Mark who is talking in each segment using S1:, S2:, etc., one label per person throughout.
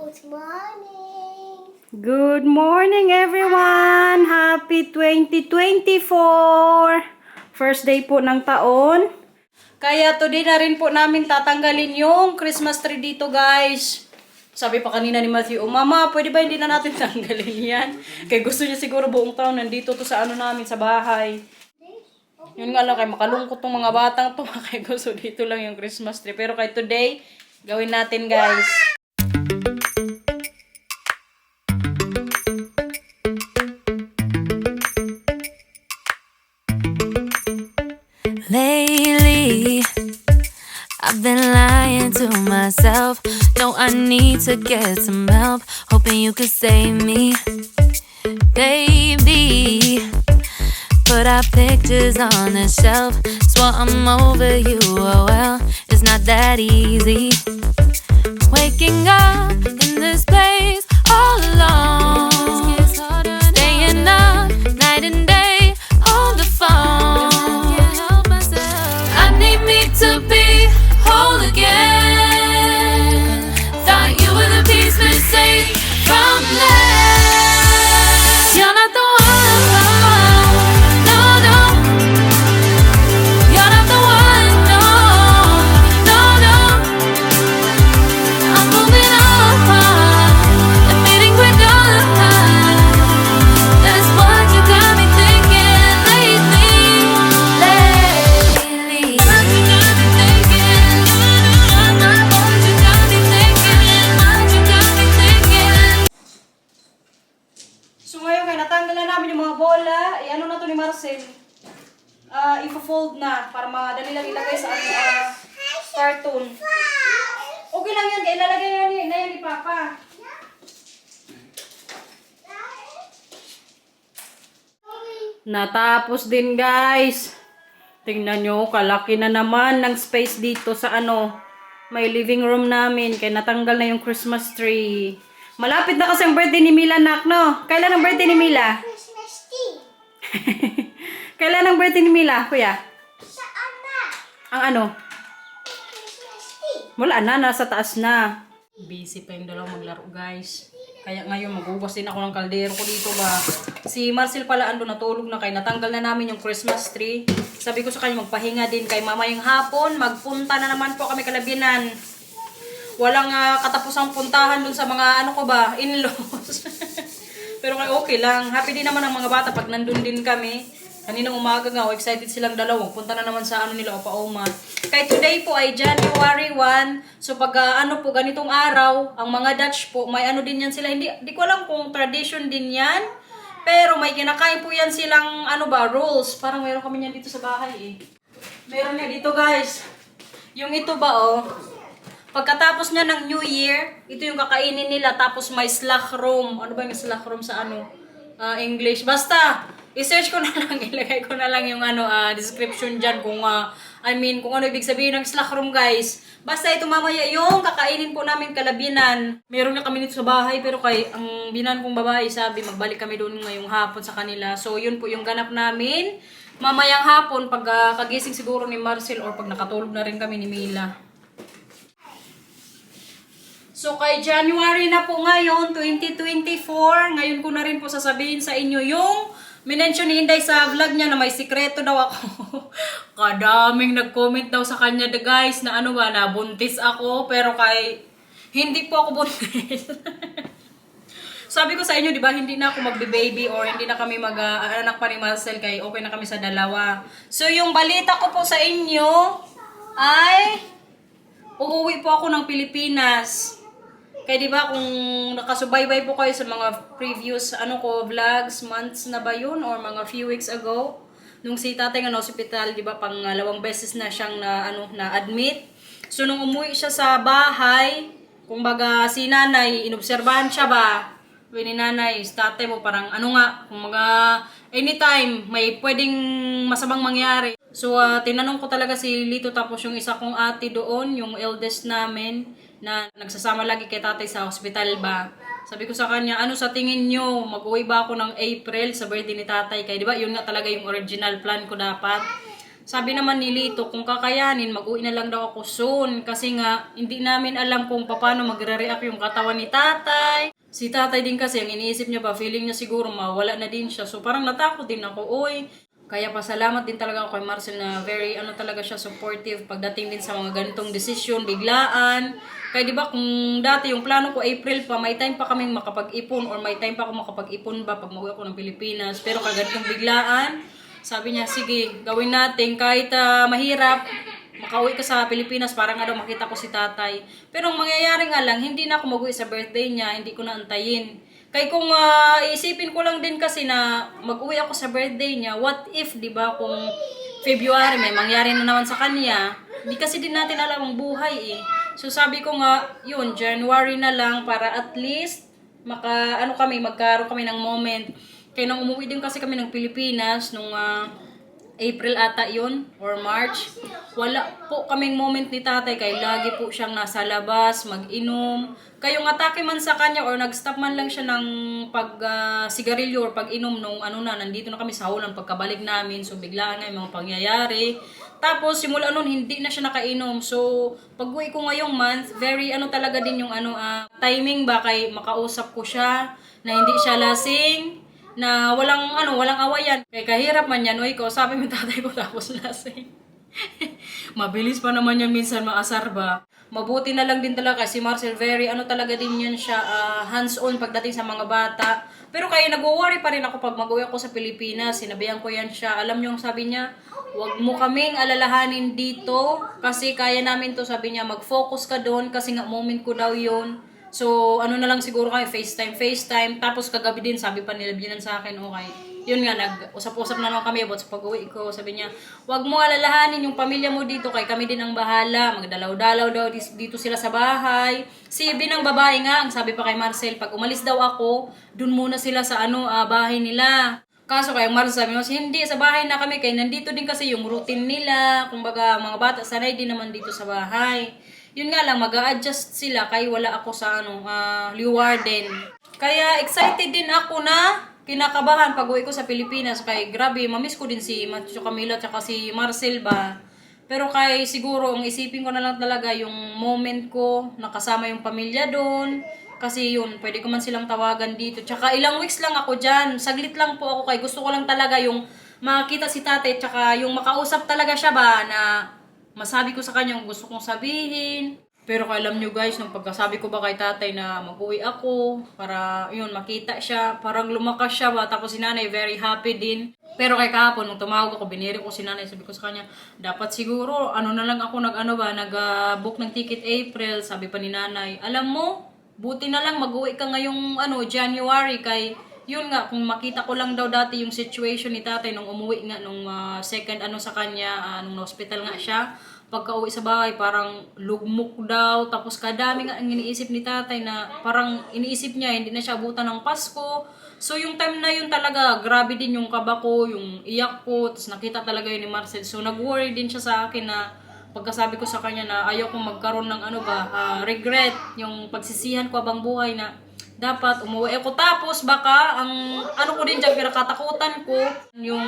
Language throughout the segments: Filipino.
S1: Good morning.
S2: Good morning, everyone! Happy 2024! First day po ng taon. Kaya today na rin po namin tatanggalin yung Christmas tree dito, guys. Sabi pa kanina ni Matthew, oh, Mama, pwede ba hindi na natin tanggalin yan? Kaya gusto niya siguro buong taon nandito to sa ano namin, sa bahay. Yun nga lang, kaya makalungkot tong mga batang to. Kaya gusto dito lang yung Christmas tree. Pero kay today, gawin natin, guys.
S3: Lately, I've been lying to myself. No, I need to get some help. Hoping you could save me, baby. Put our pictures on the shelf. Swore I'm over you. Oh well, it's not that easy. Waking up in this place all alone. Staying up night and day on the phone. I need me to be whole again. Thought you were the piece missing from that. You're not the one, no, no. You're not the one, no, no, no. I'm moving on, admitting we're done. That's what you got me thinking lately. What you got me thinking? What you got me thinking? What you got me thinking?
S2: So ngayon, kaya natanggal na namin yung mga bola. Ano na to ni Marcel? Ifo-fold na para madali lang ilagay sa cartoon. Okay lang yan, kaya ilalagay na yan ni Papa. Natapos din, guys. Tingnan nyo, kalaki na naman ng space dito sa may living room namin. Kaya natanggal na yung Christmas tree. Malapit na kasi ang birthday ni Mila, nak, no? Kailan ang birthday ni Mila?
S1: Christmas tree.
S2: Kailan ang birthday ni Mila, kuya?
S1: Saan na?
S2: Ang ano?
S1: Christmas tree.
S2: Wala na, nasa taas na. Busy pa yung dalawang maglaro, guys. Kaya ngayon, maghugas din ako ng kaldero ko dito ba. Si Marcel pala ando natulog na kaya natanggal na namin yung Christmas tree. Sabi ko sa kanya magpahinga din kay mamayang hapon. Magpunta na naman po kami Kalabinan. Walang katapusang puntahan dun sa mga in-laws. Pero okay lang. Happy din naman ang mga bata pag nandun din kami. Kaninang umaga nga, excited silang dalawa. Punta na naman sa nila, Opa-Oma. Kaya today po ay January 1. So pag po, ganitong araw, ang mga Dutch po, may din yan sila. Hindi ko alam kung tradition din yan. Pero may kinakain po yan silang, rules. Parang mayroon kami yan dito sa bahay eh. Meron niya dito, guys. Yung ito ba, pagkatapos niya ng New Year, ito yung kakainin nila. Tapos may slachrom. Ano ba yung slachrom sa English? Basta, i-search ko na lang, ilagay ko na lang yung description dyan kung kung ano ibig sabihin ng slachrom, guys. Basta ito mamaya yung kakainin po namin Kalabinan. Meron na kami dito sa bahay pero ang binan kong babae sabi magbalik kami doon ngayong hapon sa kanila. So yun po yung ganap namin. Mamayang hapon pag kagising siguro ni Marcel or pag nakatulog na rin kami ni Mila. So kay January na po ngayon, 2024, ngayon ko na rin po sasabihin sa inyo yung minention ni Inday sa vlog niya na may sikreto daw ako. Kadaming nag-comment daw sa kanya, guys, na na buntis ako, pero hindi po ako buntis. Sabi ko sa inyo, di ba, hindi na ako magbe-baby or hindi na kami mag-anak pa ni Marcel, kaya okay na kami sa dalawa. So yung balita ko po sa inyo ay uuwi po ako ng Pilipinas. Kaya di ba kung nakasubaybay po kayo sa mga previous vlogs, months na ba yun or mga few weeks ago, nung si tatay nga hospital, di ba, pangalawang beses na siyang na-admit. So nung umuwi siya sa bahay, kumbaga si nanay, inobserbahan siya ba? Ni nanay, tatay mo parang kumbaga anytime may pwedeng masamang mangyari. So tinanong ko talaga si Lito tapos yung isa kong ate doon, yung eldest namin, na nagsasama lagi kay tatay sa hospital ba. Sabi ko sa kanya, sa tingin nyo, mag-uwi ba ako ng April sa birthday ni tatay? Kaya di ba, yun nga talaga yung original plan ko dapat. Sabi naman ni Lito, kung kakayanin, mag-uwi na lang daw ako soon. Kasi nga, hindi namin alam kung paano magre-react yung katawan ni tatay. Si tatay din kasi, ang iniisip niya ba, feeling niya siguro mawala na din siya. So parang natakot din ako, oy. Kaya pasalamat din talaga ako kay Marcel na very talaga siya supportive pagdating din sa mga ganitong desisyon, biglaan. Kaya di ba kung dati yung plano ko April pa, may time pa kaming makapag-ipon or may time pa ako makapag-ipon ba pag mauwi ako ng Pilipinas. Pero kaya ganitong biglaan, sabi niya, sige, gawin natin kahit mahirap, makauwi ka sa Pilipinas para nga daw makita ko si tatay. Pero ang mangyayari nga lang, hindi na ako mag-uwi sa birthday niya, hindi ko na antayin. Kaya kung iisipin ko lang din kasi na mag-uwi ako sa birthday niya, what if, di ba, kung February may mangyari na naman sa kanya, di kasi din natin alam ang buhay eh. So sabi ko nga, yun, January na lang para at least magkaroon kami ng moment. Kaya nang umuwi din kasi kami ng Pilipinas nung April ata yun, or March, wala po kaming moment ni tatay kaya lagi po siyang nasa labas, mag-inom. Kaya yung atake man sa kanya or nag-stop man lang siya ng sigarilyo or pag-inom nung nandito na kami sa hulang pagkabalik namin. So biglaan nga yung mga pangyayari. Tapos simula nun hindi na siya nakainom. So pag-uwi ko ngayong month, very talaga din yung timing ba kay makausap ko siya na hindi siya lasing. Na walang awayan. Kaya kahirap man yan, oy ko, sabi mo tatay ko tapos lasing. Mabilis pa naman yan minsan maasar ba. Mabuti na lang din talaga kasi Marcel very talaga din yan siya, hands-on pagdating sa mga bata. Pero kaya nag-worry pa rin ako pag mag-uwi ako sa Pilipinas, sinabihan ko yan siya. Alam niyo yung sabi niya, wag mo kaming alalahanin dito kasi kaya namin to, sabi niya, mag-focus ka doon kasi nga moment ko daw yun. So, na lang siguro kayo, FaceTime. Tapos kagabi din, sabi pa nila binan sa akin, okay. Yun nga, nag-usap-usap na lang kami about sa pag-uwi ko. Sabi niya, wag mo alalahanin yung pamilya mo dito, kay kami din ang bahala. Magdalaw-dalaw daw dito sila sa bahay. Si Binang babae nga, ang sabi pa kay Marcel, pag umalis daw ako, dun muna sila sa bahay nila. Kaso kay Marcel sabi mo, hindi, sa bahay na kami, kaya nandito din kasi yung routine nila. Kumbaga, mga bata, sanay din naman dito sa bahay. Yun nga lang, mag-a-adjust sila kaya wala ako sa Leeuwarden. Kaya excited din ako na kinakabahan pag uwi ko sa Pilipinas. Kaya grabe, mamiss ko din si Macho Camila at si Marcel ba. Pero kaya siguro, ang isipin ko na lang talaga yung moment ko, nakasama yung pamilya doon. Kasi yun, pwede ko man silang tawagan dito. Tsaka ilang weeks lang ako dyan. Saglit lang po ako kaya gusto ko lang talaga yung makita si tatay. Tsaka yung makausap talaga siya ba na masabi ko sa kanya kung gusto kong sabihin. Pero alam nyo guys, nung pagkasabi ko ba kay tatay na mag-uwi ako, para yun, makita siya, parang lumakas siya ba, tapos si nanay very happy din. Pero kay kahapon, nung tumawag ako, biniri ko si nanay, sabi ko sa kanya, dapat siguro, na lang ako nag-book ng ticket April, sabi pa ni nanay. Alam mo, buti na lang mag-uwi ka ngayong January, kay yun nga, kung makita ko lang daw dati yung situation ni tatay nung umuwi nga, nung second sa kanya, nung hospital nga siya, pagka-uwi sa bahay, parang lugmok daw, tapos kadami nga ang iniisip ni tatay na parang iniisip niya, hindi na siya abutan ng Pasko. So yung time na yun talaga, grabe din yung kaba ko, yung iyak ko, tapos nakita talaga yun ni Marcel. So nag-worry din siya sa akin na pagkasabi ko sa kanya na ayaw kong magkaroon ng regret, yung pagsisihan ko abang buhay na dapat umuwi ako. Tapos baka ang ko din dyan, pinakatakutan ko, yung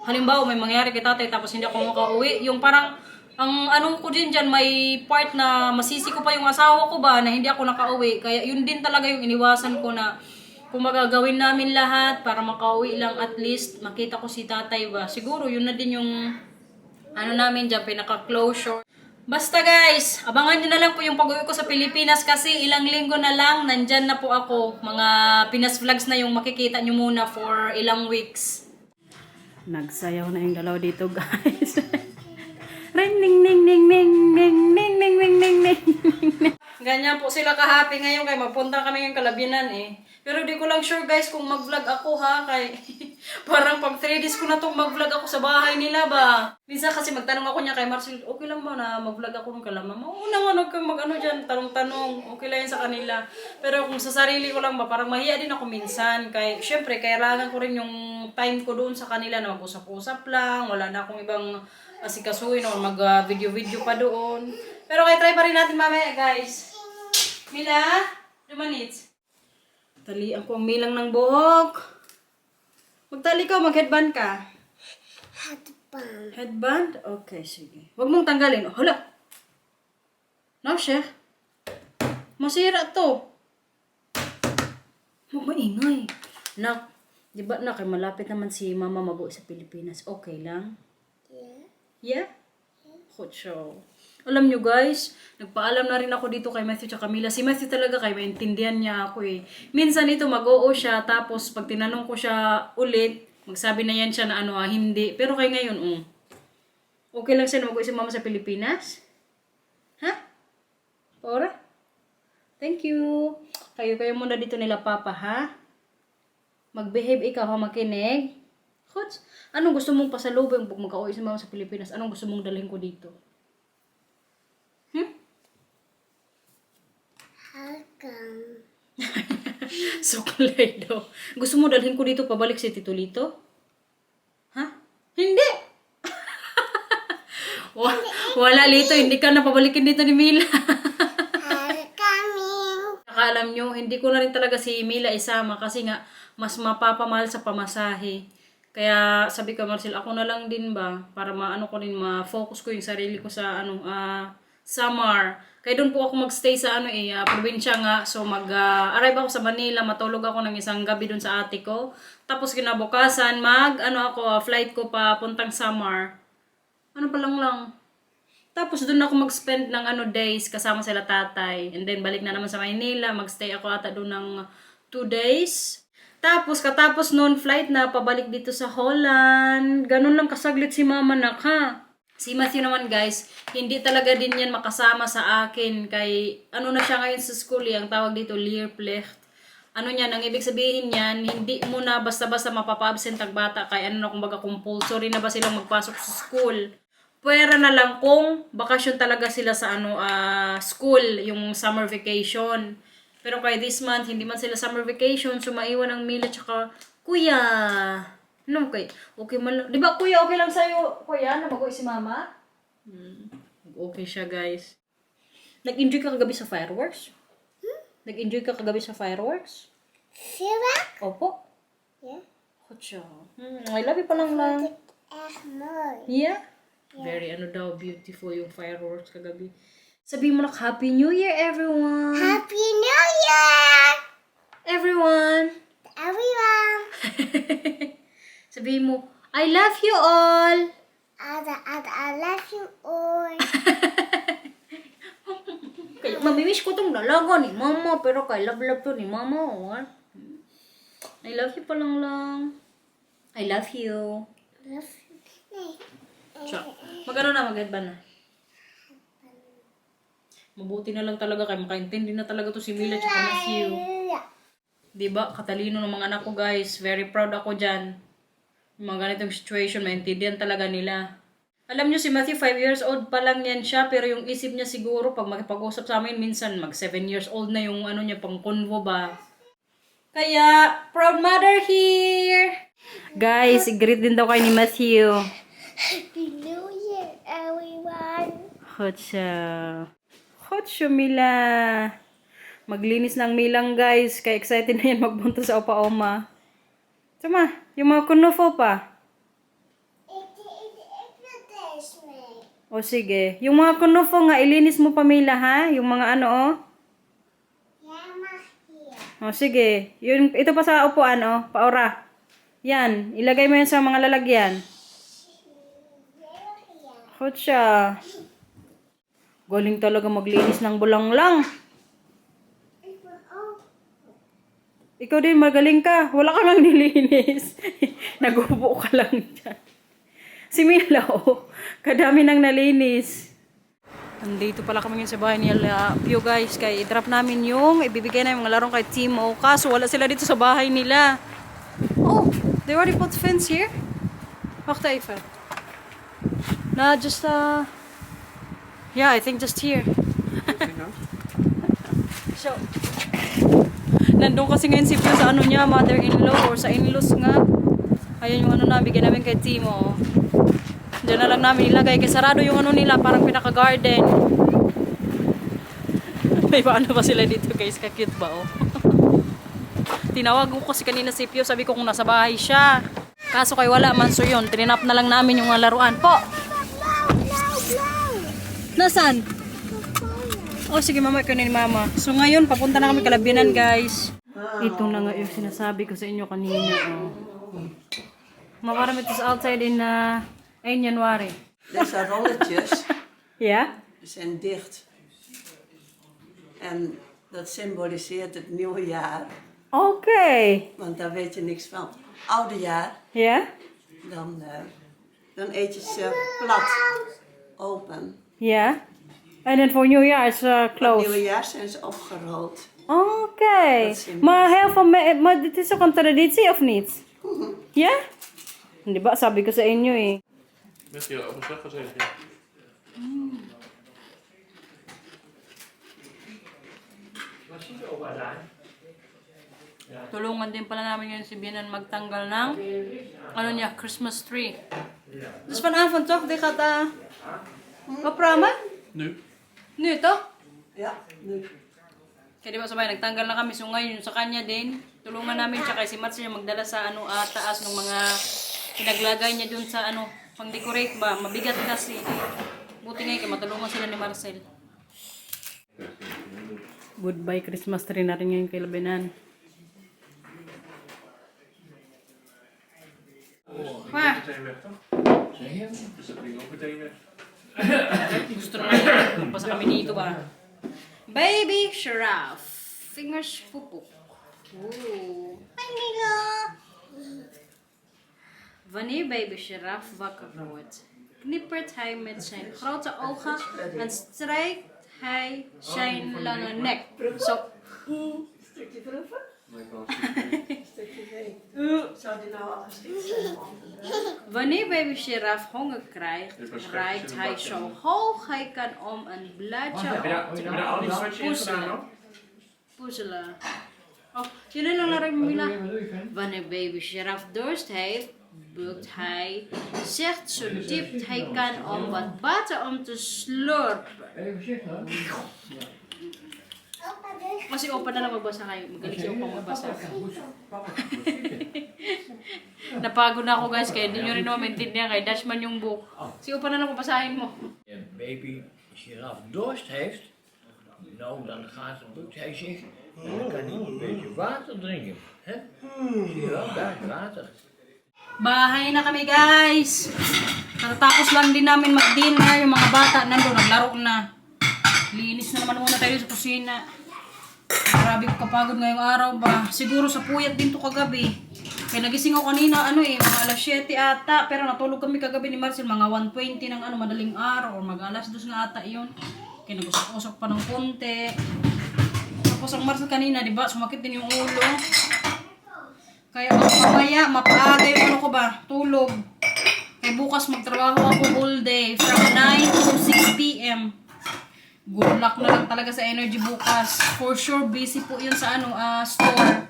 S2: halimbawa may mangyari kay tatay tapos hindi ako makauwi, yung parang ang ko din dyan, may part na masisi ko pa yung asawa ko ba na hindi ako nakauwi. Kaya yun din talaga yung iniwasan ko na kung magagawin namin lahat para makauwi lang, at least makita ko si tatay ba. Siguro yun na din yung namin dyan, pinaka-closure. Basta guys, abangan nyo na lang po yung pag-uwi ko sa Pilipinas kasi ilang linggo na lang, nandyan na po ako. Mga Pinas vlogs na yung makikita nyo muna for ilang weeks. Nagsayaw na yung dalaw dito guys. Ring ning ning ning ning ning ning ning ning ning ning. Ganyan po sila ka-happy ngayon kaya magpunta kami ng Kalabinan eh. Pero di ko lang sure guys kung mag-vlog ako ha. Kay parang pag 3 days ko na itong mag-vlog ako sa bahay nila ba. Minsan kasi magtanong ako niya kay Marcel, okay lang ba na mag-vlog ako ng Kalama? Oo naman, huwag kang dyan, tanong-tanong. Okay lang yan sa kanila. Pero kung sa sarili ko lang ba, parang mahiya din ako minsan. Kaya syempre, kailangan ko rin yung time ko doon sa kanila na mag-usap-usap lang. Wala na akong ibang asikasuhin o mag-video-video pa doon. Pero kaya try pa rin natin mamaya guys. Mila, 2 minutes. Talian ko ang milang ng buhok. Magtali ka, mag-headband ka.
S1: Headband.
S2: Headband? Okay, sige. Huwag mong tanggalin. Oh, hala! Nasya? Masira to. Huwag maingay. Nak, di ba na kay malapit naman si mama mag-uwi sa Pilipinas. Okay lang?
S1: Yeah.
S2: Yeah? Kutso. Alam nyo guys, nagpaalam na rin ako dito kay Matthew at Camila. Si Matthew talaga kay maintindihan niya ako eh. Minsan ito mag-oo siya, tapos pag tinanong ko siya ulit, magsabi na yan siya na hindi. Pero kay ngayon, okay lang siya na mag-uwi si mama sa Pilipinas? Ha? Ora? Thank you. Kayo muna dito nila papa ha? Mag-behave ikaw ha, makinig. Kuts, anong gusto mong pasalubong pag mag-uwi si mama sa Pilipinas? Anong gusto mong dalhin ko dito?
S1: Hagam.
S2: Suklay daw. Gusto mo dalhin ko dito pabalik si Tito Lito? Ha? Hindi! Wala Lito, hindi ka na pabalikin dito ni Mila.
S1: Coming.
S2: Alam nyo, hindi ko na rin talaga si Mila isama kasi nga mas mapapamahal sa pamasahe. Kaya sabi ko, Marcel, ako na lang din ba para ma-focus ko yung sarili ko sa summer. Kaya doon po ako magstay sa probinsya nga. So mag-arrive ako sa Manila, matulog ako ng isang gabi doon sa ate ko. Tapos kinabukasan flight ko pa puntang Samar. Pa lang. Tapos doon ako mag-spend ng days kasama sila tatay. And then balik na naman sa Manila, magstay ako ata doon ng 2 days. Tapos katapos noon flight na pabalik dito sa Holland. Ganun lang kasaglit si mama ha. Si Matthew naman guys, hindi talaga din yan makasama sa akin kay na siya ngayon sa school ang tawag dito leerplicht. Ang ibig sabihin niyan, hindi mo na basta-basta mapapa-absent ang bata kay kumbaga compulsory na ba silang magpasok sa school. Pwera na lang kung bakasyon talaga sila sa school, yung summer vacation. Pero kay this month, hindi man sila summer vacation, so maiwan ang Mila tsaka kuya. Okay. Okay man. Di ba kuya, okay lang sa'yo, kuya, na mag-uwi si mama? Okay siya, guys. Nag-enjoy ka kagabi sa fireworks? Nag-enjoy ka kagabi sa fireworks?
S1: Firework?
S2: Opo.
S1: Yeah.
S2: Kutsa. I love you pa lang.
S1: More.
S2: Yeah? Very beautiful yung fireworks kagabi. Sabihin mo na, Happy New Year, everyone!
S1: Happy New Year!
S2: Everyone!
S1: Everyone!
S2: Sabihin mo, I love you all!
S1: I love you all.
S2: Kaya mamimiss ko tong dalaga ni mama, pero kay love to ni mama. I love you pa lang. I love you.
S1: Love you.
S2: Siya. Magano na, mag-headband na. Mabuti na lang talaga kay makaintindi na talaga to si Mila at Matthew. Diba? Katalino ng mga anak ko guys. Very proud ako dyan. Yung mga ganitong situation, maintindihan talaga nila. Alam nyo si Matthew, 5 years old pa lang yan siya, pero yung isip niya siguro, pag makipag-usap sa amin, minsan mag 7 years old na yung niya, pang convo ba. Kaya, proud mother here! Guys, greet din daw kayo ni Matthew.
S1: Happy New Year, everyone.
S2: Hotcha, Mila. Maglinis ng Milang, guys. Kaya excited na yan magbunto sa opa-oma. Tama, yung mga kunufo pa. O sige. Yung mga kunufo nga, ilinis mo pa, Mila, ha? Yung mga O sige. Ito pa sa upuan, paora. Yan. Ilagay mo yan sa mga lalagyan. Hotcha. Galing talaga maglinis ng bulanglang. Ikaw din, magaling ka. Wala ka lang nilinis. Nagubo ka lang dyan. Si Mila, kadami nang nalinis. Andito pala kami ngayon sa bahay ni Pio, guys. Kaya i-drop namin yung ibibigay na yung mga larong kay Timo. Kaso wala sila dito sa bahay nila. Oh, they already put fence here? Wacht even. Yeah, I think just here. So, nandun kasi ngayon si Pio sa niya, mother-in-law or sa in-laws nga. Ayan yung bigyan namin kay Timo. Diyan na lang namin ilagay. Kasi sarado yung nila, parang pinaka-garden. May paano ba sila dito guys? Ka-cute ba Tinawag ko kasi kanina si Pio, sabi ko kung nasa bahay siya. Kaso kay wala man, so yun, trinap na lang namin yung mga laruan. Po! Nasaan? Oh, sige mama, ikaw ni mama. So ngayon, papunta na kami Kalabinan, guys. Ito na nga yung sinasabi ko sa inyo kanina. Oh. Makaram it is outside in January.
S4: Deze rolletjes
S2: Yeah?
S4: zijn dicht. En dat symboliseert het nieuwe jaar.
S2: Okay.
S4: Want daar weet je niks van. Oude jaar,
S2: Yeah?
S4: dan eet je ze plat, open.
S2: Yeah? And then for New Year, it's
S4: Nieuwe
S2: closed.
S4: jaar zijn ze opgerold.
S2: Okay.
S4: Dat is
S2: Maar heel veel, maar dit is een contradictie of niet? Ja? Di ba? Sabi ko sa inyo eh.
S5: Met je overdag gezegd, ja.
S2: Tulungan din pala namin ngayon si Bianan magtanggal ng ano niya, Christmas tree. Dus vanavond toch, die gaat opruimen?
S5: Nu?
S2: Nu toch?
S4: Ja, nu.
S2: Kaya di ba sabay, nagtanggal na kami. So ngayon, sa kanya din, tulungan namin. Tsaka si Mats niya magdala sa taas ng mga pinaglagay niya dun sa pang-decorate ba. Mabigat kasi. Buti ngayon, kaya matulungan sila ni Marcel. Goodbye Christmas tree natin ngayon kay Labinan. Pa!
S5: Meteen weg, toch? Dus dat ding ook meteen weg.
S2: Gusto naman yun. Pasa kami dito ba? Baby giraffe. Fingers pupuk. Oeh. Wanneer baby giraffe wakker wordt, knippert hij met zijn grote ogen en strijkt hij zijn lange nek. Zo.
S4: Stukje proeven?
S5: Maar ik wou een
S4: Stukje vee. Zou die nou al geschikt zijn om te drinken?
S2: Wanneer baby giraffe honger krijgt, draait hij zo hoog hij kan om een blaadje
S5: Heb je daar al die swatje in gedaan
S2: puzzelen.
S5: ook?
S2: Puzzelen. Oh, jullie nog naar Mila? Wanneer baby giraffe dorst heeft, bukt hij zich zo diep hij kan om wat water om te slurpen. Kasi opa na lang magbasa kayo. Magaling si opa magbasa. Napagod na ako guys, kaya hindi nyo rin naman maintindihan kay Dashman yung book. Si opa na lang babasahin mo.
S6: Een baby giraf dorst heeft, nou dan bukt hij zich en dan kan hij een beetje water drinken. Hè? Zie je wel, daar is water.
S2: Bahay na kami guys. Tatapos lang din namin mag-dinner. Yung mga bata nandun, naglaro na. Linis na naman muna tayo sa kusina. Grabe ko kapagod ngayong araw ba. Siguro sa puyat din to kagabi. Kaya nagising ako kanina, mga alas 7 ata. Pero natulog kami kagabi ni Marcel, mga 1:20 ng madaling araw. O mag alas 2 na ata yun. Kaya nagusok-usok pa ng konti. Tapos ang Marcel kanina, di ba, sumakit din yung ulo. Kaya mamaya, mapaaga yung tulog. Kaya bukas magtrabaho ako all day from 9 to 6 p.m. Good luck na lang talaga sa energy bukas. For sure, busy po yun sa store.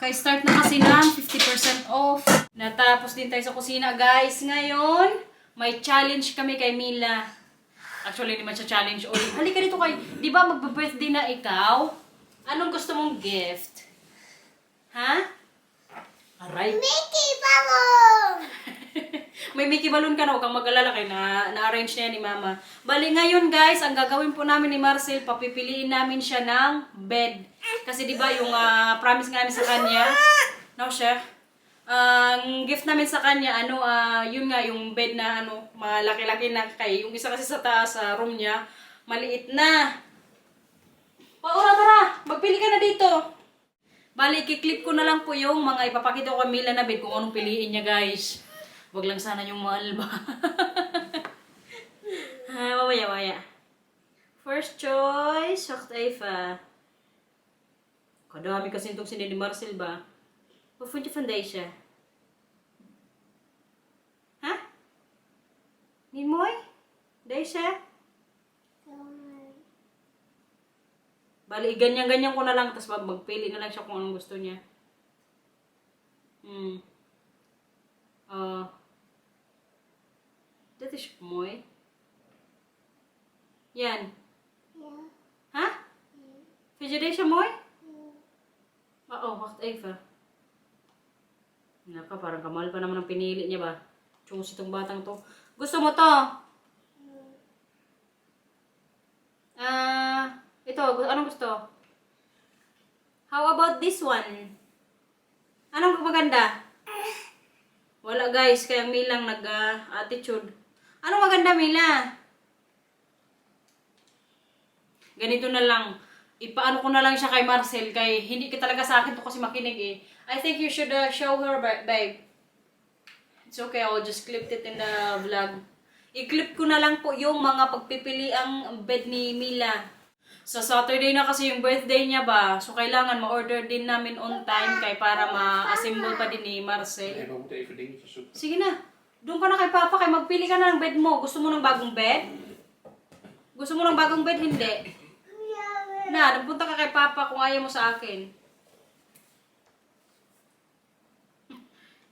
S2: Kaya start na kasi ng 50% off. Natapos din tayo sa kusina, guys. Ngayon, may challenge kami kay Mila. Actually, hindi man siya challenge. Halika dito kay, di ba magbe-birthday na ikaw? Anong gusto mong gift? Ha? Aray.
S1: Mickey Balloon!
S2: May Mickey Balloon ka na, huwag kang mag-alala kay na-arrange na yan ni Mama. Bali ngayon guys, ang gagawin po namin ni Marcel, papipiliin namin siya ng bed. Kasi di ba yung promise nga namin sa kanya, no chef? Ang gift namin sa kanya, yun nga yung bed na malaki-laki na kay. Yung isa kasi sa taas sa room niya, maliit na. Paura, tara, magpili ka na dito. Bali, kiklip ko na lang po yung mga ipapakita ko kay Mila na bed kung anong piliin niya, guys. Wag lang sana yung mahal ba. Mamaya. First choice, wacht even. Kadami kasi itong sinili Marcel ba? Wat vond je van deze? Huh? Niet mooi? Deze? Bali, ganyan-ganyan ko na lang, tapos magpili na lang siya kung anong gusto niya. Dit is mooi. Yan. Ha? Vind je deze mooi? Oh, wacht even. Naka, parang kamal pa naman ang pinili niya ba? Choose itong batang to. Gusto mo to? Ito, anong gusto? How about this one? Anong maganda? Wala guys, kaya Milang nag-attitude. Anong maganda, Mila? Ganito na lang. Ipaano ko na lang siya kay Marcel, kay hindi ka talaga sa akin to kasi makinig eh. I think you should show her, babe. It's okay, I'll just clip it in the vlog. I-clip ko na lang po yung mga pagpipiliang bed ni Mila. Sa Saturday na kasi yung birthday niya ba, so kailangan ma-order din namin on time kay para ma-assemble pa din ni Marcel.
S5: Nee, we moeten even dingetjes zoeken.
S2: Sige na, doon ka na kay Papa, kay magpili ka na ng bed mo. Gusto mo ng bagong bed? Gusto mo ng bagong bed? Hindi. Na, nagpunta ka kay Papa kung ayaw mo sa akin.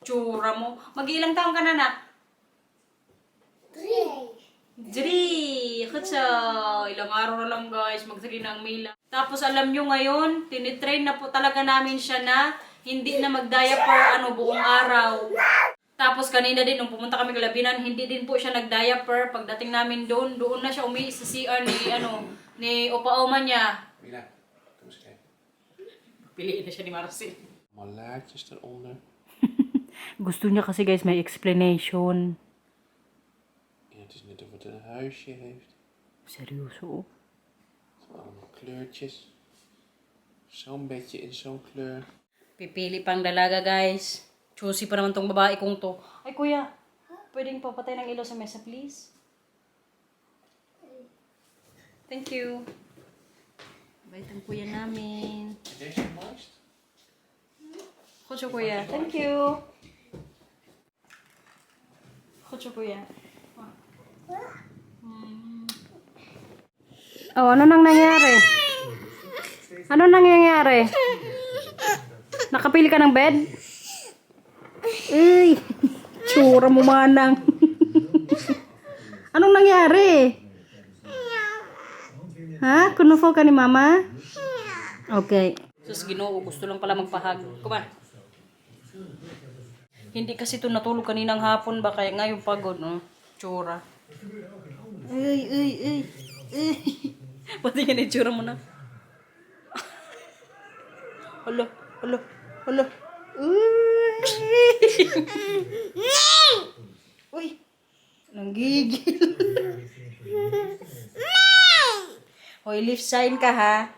S2: Tsura mo. Mag-ilang taon ka na, nak? 3. Kutsa. Ilang araw na lang guys. Mag-3 na ang Mila. Tapos alam nyo ngayon, tinitrain na po talaga namin siya na hindi na mag-diaper buong araw. Tapos kanina din, nung pumunta kami Galabinan, hindi din po siya nag-diaper. Pagdating namin doon na siya umiis sa CR ni Opa-Oma niya.
S5: Mila, kom eens kijken.
S2: Piliin na siya ni Marcy.
S5: Allemaal laadjes eronder.
S2: Gusto niya kasi guys may explanation.
S5: Ja, het is net of het een huisje heeft.
S2: Seryoso?
S5: Allemaal kleurtjes. Zo'n bedje in zo'n kleur.
S2: Pipili pang dalaga guys. Choosy pa naman tong babae kong to. Ay kuya, pwedeng papatay ng ilaw sa mesa please? Thank you. Bait ang kuya namin.
S5: En deze is het mooist.
S2: Goed zo kuya. Thank you. Goed zo kuya. Oh, ano nang nangyari? Ano nangyayari? Nakapili ka ng bed? Uy, tsura mo manang. Anong nangyari? Ha? Kunufo ka ni mama? Okay. Sus, Ginoo, gusto lang pala magpahag. Kuma. Hindi kasi ito natulog kaninang hapon ba, kaya ngayon pagod, no? Tsura. Uy. Pati yan yung tsura mo na. Hala. Uy. Nanggigil. Hoy, lift sign ka ha.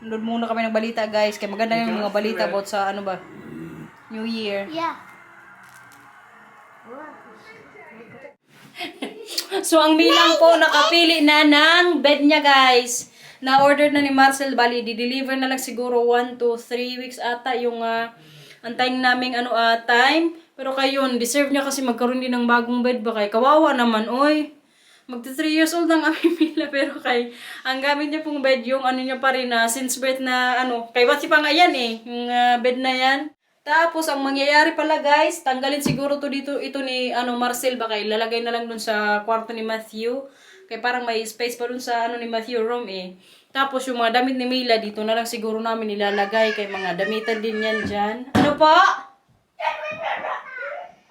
S2: Nanood muna kami ng balita guys. Kaya maganda yung mga balita about sa New Year.
S1: Yeah.
S2: So, ang Milang po nakapili na ng bed niya guys. Na-order na ni Marcel. Bali, di-deliver na lang siguro 1 to 3 weeks ata yung antayin naming time. Pero kayon, deserve niya kasi magkaroon din ng bagong bed ba kay kawawa naman, oy. Magta 3 years old ang aming Mila pero kay ang gamit niya pong bed yung niya pa rin since birth na kay Watsi pa nga yan yung bed na yan. Tapos ang mangyayari pala guys, tanggalin siguro to dito ito ni Marcel ba kay lalagay na lang dun sa kwarto ni Matthew. Kay parang may space pa dun sa ni Matthew room eh. Tapos yung mga damit ni Mila dito na lang siguro namin nilalagay kay mga damitan din yan dyan. Ano po?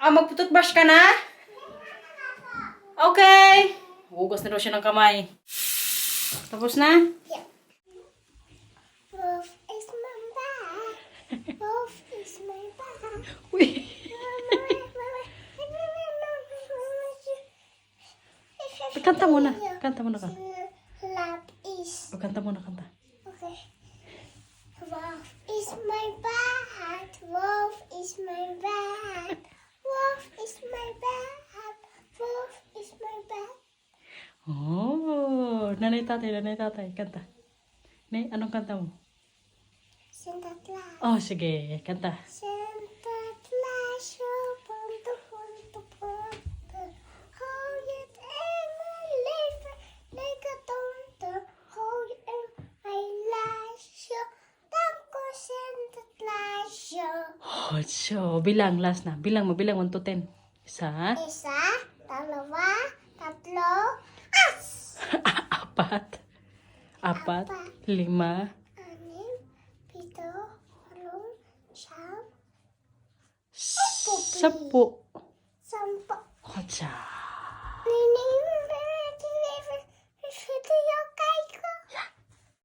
S2: Magpututbrush ka na? Okay. Hugas na daw siya ng kamay. Tapos na?
S1: Yeah. Wolf is my bag. Wolf is my bag.
S2: Uy. Kanta muna. Kanta muna ka.
S1: Lap is.
S2: Kanta muna, kanta.
S1: Okay. Wolf is my bag. Wolf is my bag. Wolf is my bag. Wolf is my bag.
S2: Oh, nanay tatay, kanta. Nay, anong kanta mo?
S1: Santa Claus.
S2: Oh, sige, kanta.
S1: Santa Claus, punto, punto, punto. Hold it in my life, like a tonto. Hold it in my life, tanko Santa Claus.
S2: Oh, so, bilang, last na. Bilang mo, bilang 1 to 10. Isa,
S1: Isa, dalawa, tatlo,
S2: apat, 5,
S1: anim, pito, 8,
S2: 10.
S1: Sampo.
S2: Kutsa.